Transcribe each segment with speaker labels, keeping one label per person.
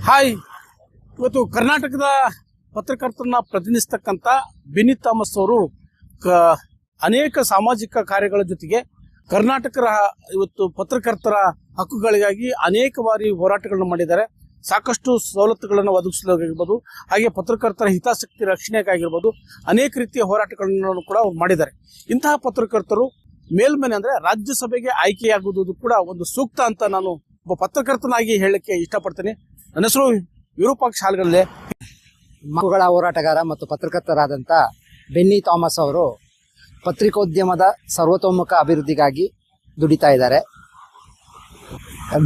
Speaker 1: Hi, ಇವತ್ತು ಕರ್ನಾಟಕದ ಪತ್ರಕರ್ತರನ್ನ ಪ್ರತಿನಿಧಿಸ್ತಕ್ಕಂಥ Benny Thomas ಅವರು ಅನೇಕ ಸಾಮಾಜಿಕ ಕಾರ್ಯಗಳ ಜೊತೆಗೆ ಕರ್ನಾಟಕದ ಇವತ್ತು ಪತ್ರಕರ್ತರ ಹಕ್ಕುಗಳಿಗಾಗಿ ಅನೇಕ ಬಾರಿ ಹೋರಾಟಗಳನ್ನು ಮಾಡಿದ್ದಾರೆ. ಸಾಕಷ್ಟು ಸವಲತ್ತುಗಳನ್ನು ಒದಗಿಸಲಾಗಿರ್ಬೋದು, ಹಾಗೆ ಪತ್ರಕರ್ತರ ಹಿತಾಸಕ್ತಿ ರಕ್ಷಣೆಗಾಗಿರ್ಬೋದು ಅನೇಕ ರೀತಿಯ ಹೋರಾಟಗಳನ್ನು ಕೂಡ ಮಾಡಿದ್ದಾರೆ. ಇಂತಹ ಪತ್ರಕರ್ತರು ಮೇಲ್ಮನೆ ಅಂದ್ರೆ ರಾಜ್ಯಸಭೆಗೆ ಆಯ್ಕೆಯಾಗುವುದು ಕೂಡ ಒಂದು ಸೂಕ್ತ ಅಂತ ನಾನು ಒಬ್ಬ ಪತ್ರಕರ್ತನಾಗಿ ಹೇಳಕ್ಕೆ ಇಷ್ಟಪಡ್ತೇನೆ. ನನ್ನ ಹೆಸರು ವಿರೂಪಾಕ್ಷ ಹಾಲ್ಗಲ್ಲೆ.
Speaker 2: ಮಕ್ಕಳ ಹೋರಾಟಗಾರ ಮತ್ತು ಪತ್ರಕರ್ತರಾದಂಥ ಬೆನ್ನಿ ಥಾಮಸ್ ಅವರು ಪತ್ರಿಕೋದ್ಯಮದ ಸರ್ವತೋಮುಖ ಅಭಿವೃದ್ಧಿಗಾಗಿ ದುಡಿತಾ ಇದ್ದಾರೆ.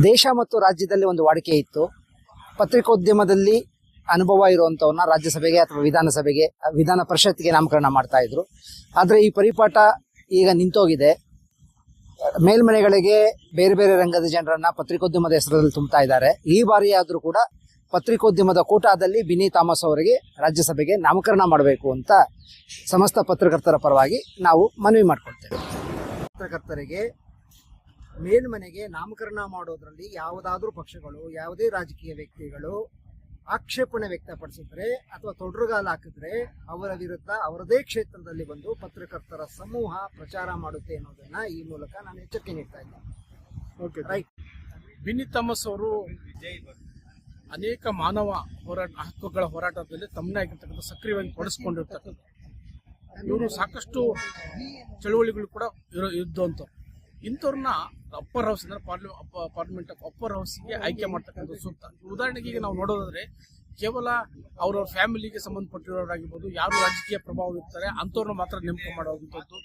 Speaker 2: ದೇಶ ಮತ್ತು ರಾಜ್ಯದಲ್ಲಿ ಒಂದು ವಾಡಿಕೆ ಇತ್ತು, ಪತ್ರಿಕೋದ್ಯಮದಲ್ಲಿ ಅನುಭವ ಇರುವಂಥವ್ರನ್ನ ರಾಜ್ಯಸಭೆಗೆ ಅಥವಾ ವಿಧಾನ ಪರಿಷತ್ಗೆ ನಾಮಕರಣ ಮಾಡ್ತಾ ಇದ್ರು. ಆದರೆ ಈ ಪರಿಪಾಠ ಈಗ ನಿಂತೋಗಿದೆ. ಮೇಲ್ಮನೆಗಳಿಗೆ ಬೇರೆ ಬೇರೆ ರಂಗದ ಜನರನ್ನ ಪತ್ರಿಕೋದ್ಯಮದ ಹೆಸರಲ್ಲಿ ತುಂಬುತ್ತಾ ಇದ್ದಾರೆ. ಈ ಬಾರಿ ಆದರೂ ಕೂಡ ಪತ್ರಿಕೋದ್ಯಮದ ಕೋಟಾದಲ್ಲಿ ಬೆನ್ನಿ ಥಾಮಸ್ ಅವರಿಗೆ ರಾಜ್ಯಸಭೆಗೆ ನಾಮಕರಣ ಮಾಡಬೇಕು ಅಂತ ಸಮಸ್ತ ಪತ್ರಕರ್ತರ ಪರವಾಗಿ ನಾವು ಮನವಿ ಮಾಡಿಕೊಳ್ತೇವೆ. ಪತ್ರಕರ್ತರಿಗೆ ಮೇಲ್ಮನೆಗೆ ನಾಮಕರಣ ಮಾಡೋದ್ರಲ್ಲಿ ಯಾವುದಾದ್ರೂ ಪಕ್ಷಗಳು, ಯಾವುದೇ ರಾಜಕೀಯ ವ್ಯಕ್ತಿಗಳು ಆಕ್ಷೇಪಣೆ ವ್ಯಕ್ತಪಡಿಸಿದ್ರೆ ಅಥವಾ ತೊಡರುಗಾಲ ಹಾಕಿದ್ರೆ ಅವರ ವಿರುದ್ಧ ಅವರದೇ ಕ್ಷೇತ್ರದಲ್ಲಿ ಬಂದು ಪತ್ರಕರ್ತರ ಸಮೂಹ ಪ್ರಚಾರ ಮಾಡುತ್ತೆ ಅನ್ನೋದನ್ನ ಈ ಮೂಲಕ ನಾನು ಎಚ್ಚರಿಕೆ ನೀಡ್ತಾ ಇದ್ದೇನೆ. ರೈಟ್.
Speaker 1: ಬೆನ್ನಿ ಥಾಮಸ್ ಅವರು ಅನೇಕ ಮಾನವ ಹಕ್ಕುಗಳ ಹೋರಾಟದಲ್ಲಿ ತಮ್ಮದೇ ಆಗಿರ್ತಕ್ಕಂಥ ಸಕ್ರಿಯವಾಗಿ ತೊಡಗಿಸ್ಕೊಂಡಿರ್ತಕ್ಕಂಥ ಇವರು ಸಾಕಷ್ಟು ಚಳುವಳಿಗಳು ಕೂಡ ಇದ್ದಂಥವ್ರು. ಇಂಥವ್ರನ್ನ ಅಪ್ಪರ್ ಹೌಸ್ ಅಂದ್ರೆ ಪಾರ್ಲಿಮೆಂಟ್ ಆಫ್ ಅಪ್ಪರ್ ಹೌಸ್ಗೆ ಆಯ್ಕೆ ಮಾಡ್ತಕ್ಕಂಥ ಸೂಕ್ತ. ಉದಾಹರಣೆಗೆ ಈಗ ನಾವು ನೋಡೋದಾದ್ರೆ ಕೇವಲ ಅವ್ರವ್ರ ಫ್ಯಾಮಿಲಿಗೆ ಸಂಬಂಧಪಟ್ಟಿರೋರಾಗಿರ್ಬೋದು, ಯಾರು ರಾಜಕೀಯ ಪ್ರಭಾವ ಇರ್ತಾರೆ ಅಂಥವ್ರನ್ನ ಮಾತ್ರ ನೇಮಕ ಮಾಡುವಂಥದ್ದು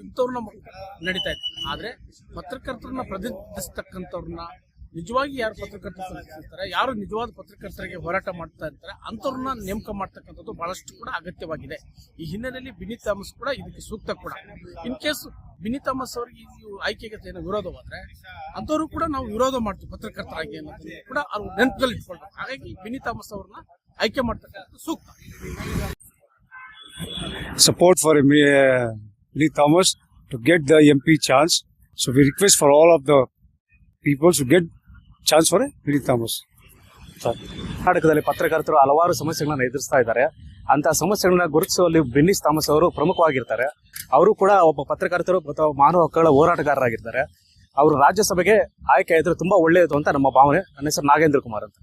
Speaker 1: ಇಂಥವ್ರನ್ನ ನಡೀತಾ ಇದೆ. ಆದ್ರೆ ಪತ್ರಕರ್ತರನ್ನ ಪ್ರತಿನಿಧಿಸ್ತಕ್ಕಂಥವ್ರನ್ನ ನಿಜವಾಗಿ ಯಾರು ಪತ್ರಕರ್ತರಿರ್ತಾರೆ, ಯಾರು ನಿಜವಾದ ಪತ್ರಕರ್ತರಿಗೆ ಹೋರಾಟ ಮಾಡ್ತಾ ಇರ್ತಾರೆ ಅಂಥವ್ರನ್ನ ನೇಮಕ ಮಾಡ್ತಕ್ಕಂಥದ್ದು ಬಹಳಷ್ಟು ಕೂಡ ಅಗತ್ಯವಾಗಿದೆ. ಈ ಹಿನ್ನೆಲೆಯಲ್ಲಿ ಬೆನ್ನಿ ಥಾಮಸ್ ಕೂಡ ಇದಕ್ಕೆ ಸೂಕ್ತ ಕೂಡ. ಇನ್ ಕೇಸ್ ಬೆನ್ನಿ ಥಾಮಸ್ ಅವರಿಗೆ ಆಯ್ಕೆಗೆ ಏನೋ ವಿರೋಧವಾದ್ರೆ ಅಂಥವ್ರು ಕೂಡ ನಾವು ವಿರೋಧ ಮಾಡ್ತೀವಿ ಪತ್ರಕರ್ತರಾಗಿ ಅನ್ನೋದನ್ನು ಕೂಡ ಅವ್ರು ನೆನಪಲ್ಲಿ ಇಟ್ಕೊಳ್ಬೇಕು. ಹಾಗಾಗಿ ಬೆನ್ನಿ ಥಾಮಸ್ ಅವ್ರನ್ನ ಆಯ್ಕೆ ಮಾಡ್ತಕ್ಕಂಥದ್ದು ಸೂಕ್ತ.
Speaker 3: Support for Benny Thomas to get the MP chance. So we request for all of the people to get chance for Benny Thomas.
Speaker 4: ಕರ್ನಾಟಕದಲ್ಲಿ ಪತ್ರಕರ್ತರು ಹಲವಾರು ಸಮಸ್ಯೆಗಳನ್ನ ಎದುರಿಸ್ತಾ ಇದ್ದಾರೆ. ಅಂತಹ ಸಮಸ್ಯೆಗಳನ್ನ ಗುರುತಿಸುವಲ್ಲಿ ಬೆನ್ನಿ ಥಾಮಸ್ ಅವರು ಪ್ರಮುಖವಾಗಿರ್ತಾರೆ. ಅವರು ಕೂಡ ಒಬ್ಬ ಪತ್ರಕರ್ತರು ಅಥವಾ ಮಾನವ ಹಕ್ಕುಗಳ ಹೋರಾಟಗಾರರಾಗಿರ್ತಾರೆ. ಅವರು ರಾಜ್ಯಸಭೆಗೆ ಆಯ್ಕೆ ಆದ್ರೆ ತುಂಬಾ ಒಳ್ಳೆಯದು ಅಂತ ನಮ್ಮ ಭಾವನೆ. ನನ್ನ ಹೆಸರು ನಾಗೇಂದ್ರ ಕುಮಾರ್ ಅಂತ.